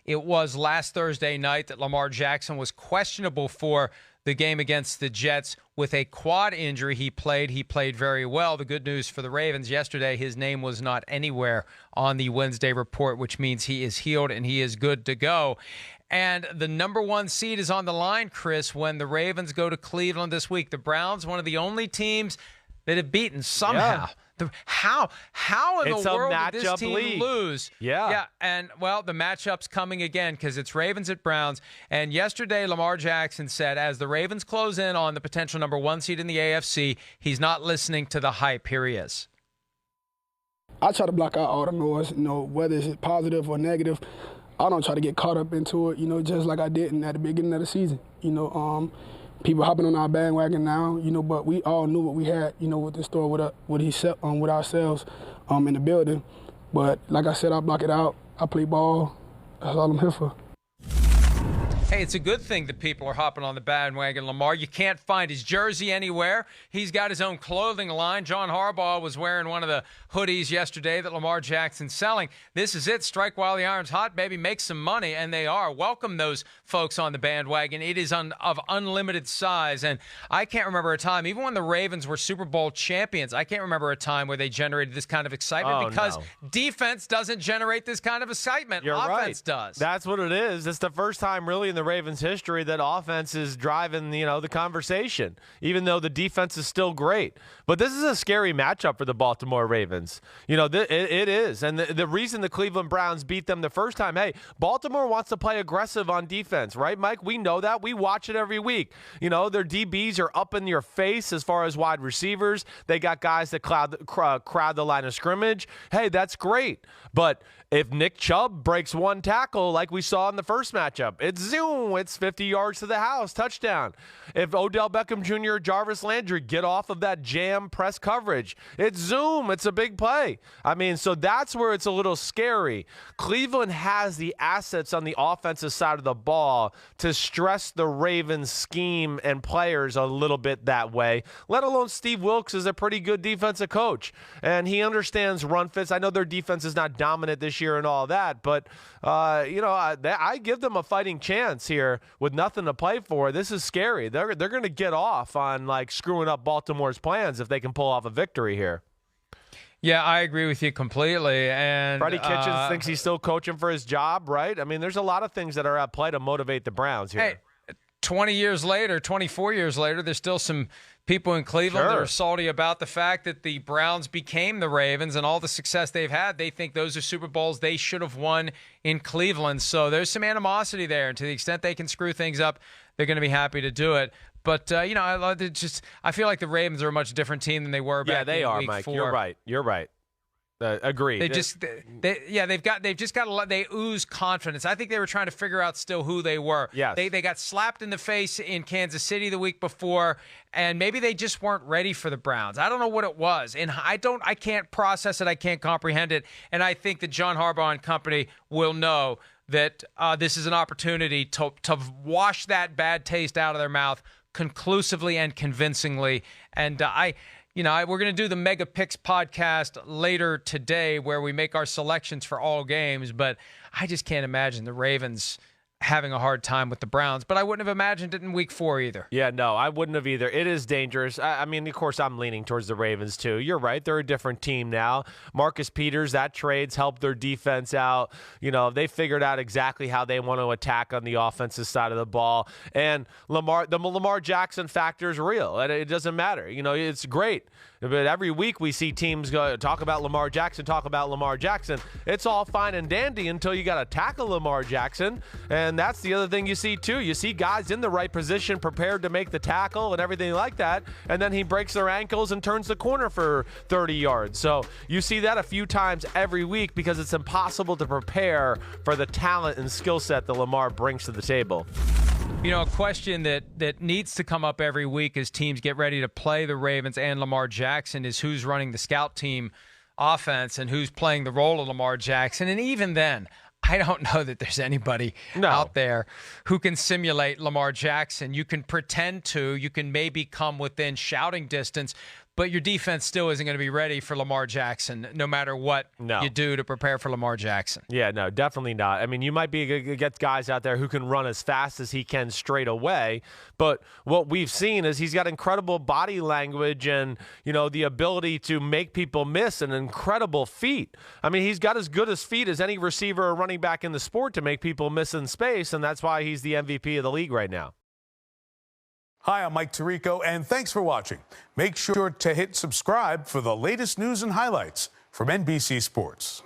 It was last Thursday night that Lamar Jackson was questionable for the game against the Jets with a quad injury. He played very well. The good news for the Ravens yesterday, his name was not anywhere on the Wednesday report, which means he is healed and he is good to go. And the number 1 seed is on the line, Chris, when the Ravens go to Cleveland this week. The Browns, one of the only teams that have beaten somehow. Yeah. How in the world did this team lose? Yeah. And, well, the matchup's coming again because it's Ravens at Browns. And yesterday, Lamar Jackson said, as the Ravens close in on the potential number 1 seed in the AFC, he's not listening to the hype. Here he is. I try to block out all the noise, whether it's positive or negative. I don't try to get caught up into it, just like I did at the beginning of the season. People hopping on our bandwagon now, but we all knew what we had, with the store, with ourselves in the building. But like I said, I block it out. I play ball. That's all I'm here for. Hey, it's a good thing that people are hopping on the bandwagon, Lamar. You can't find his jersey anywhere. He's got his own clothing line. John Harbaugh was wearing one of the hoodies yesterday that Lamar Jackson's selling. This is it. Strike while the iron's hot, baby. Make some money, and they are. Welcome those folks on the bandwagon. It is of unlimited size, and I can't remember a time, even when the Ravens were Super Bowl champions, I can't remember a time where they generated this kind of excitement because defense doesn't generate this kind of excitement. Offense does. That's what it is. It's the first time really in the Ravens history that offense is driving, the conversation, even though the defense is still great. But this is a scary matchup for the Baltimore Ravens. It is. And the reason the Cleveland Browns beat them the first time, hey, Baltimore wants to play aggressive on defense, right, Mike? We know that. We watch it every week. Their DBs are up in your face as far as wide receivers. They got guys that crowd the line of scrimmage. Hey, that's great. But if Nick Chubb breaks one tackle like we saw in the first matchup, it's 50 yards to the house, touchdown. If Odell Beckham Jr. or Jarvis Landry get off of that jam press coverage, it's a big play. So that's where it's a little scary. Cleveland has the assets on the offensive side of the ball to stress the Ravens scheme and players a little bit that way, let alone Steve Wilkes is a pretty good defensive coach, and he understands run fits. I know their defense is not dominant this year and all that, but I give them a fighting chance here with nothing to play for. This is scary. They're going to get off on screwing up Baltimore's plans if they can pull off a victory here. Yeah, I agree with you completely. And Freddie Kitchens thinks he's still coaching for his job, right? There's a lot of things that are at play to motivate the Browns here. Hey, 24 years later, there's still some people in Cleveland that are salty about the fact that the Browns became the Ravens and all the success they've had. They think those are Super Bowls they should have won in Cleveland. So there's some animosity there. And to the extent they can screw things up, they're going to be happy to do it. But, I feel like the Ravens are a much different team than they were back in week 4. Yeah, they are, Mike. You're right. Agreed. They ooze confidence. I think they were trying to figure out still who they were. Yes. They got slapped in the face in Kansas City the week before, and maybe they just weren't ready for the Browns. I don't know what it was, and I can't process it. I can't comprehend it, and I think that John Harbaugh and company will know that this is an opportunity to wash that bad taste out of their mouth conclusively and convincingly. And we're going to do the Mega Picks podcast later today where we make our selections for all games, but I just can't imagine the Ravens having a hard time with the Browns, but I wouldn't have imagined it in week 4 either. Yeah, no, I wouldn't have either. It is dangerous. Of course, I'm leaning towards the Ravens too. You're right. They're a different team now. Marcus Peters, that trade's helped their defense out. They figured out exactly how they want to attack on the offensive side of the ball. And the Lamar Jackson factor is real. It doesn't matter. It's great. But every week we see teams go talk about Lamar Jackson. It's all fine and dandy until you got to tackle Lamar Jackson. And that's the other thing you see, too. You see guys in the right position prepared to make the tackle and everything like that, and then he breaks their ankles and turns the corner for 30 yards. So you see that a few times every week because it's impossible to prepare for the talent and skill set that Lamar brings to the table. A question that needs to come up every week as teams get ready to play the Ravens and Lamar Jackson is who's running the scout team offense and who's playing the role of Lamar Jackson. And even then, I don't know that there's anybody out there who can simulate Lamar Jackson. You can pretend to. You can maybe come within shouting distance. but your defense still isn't going to be ready for Lamar Jackson, no matter what you do to prepare for Lamar Jackson. Yeah, no, definitely not. I mean, you might be able to get guys out there who can run as fast as he can straight away, but what we've seen is he's got incredible body language and, the ability to make people miss, an incredible feat. I mean, he's got as good as feet as any receiver or running back in the sport to make people miss in space, and that's why he's the MVP of the league right now. Hi, I'm Mike Tirico, and thanks for watching. Make sure to hit subscribe for the latest news and highlights from NBC Sports.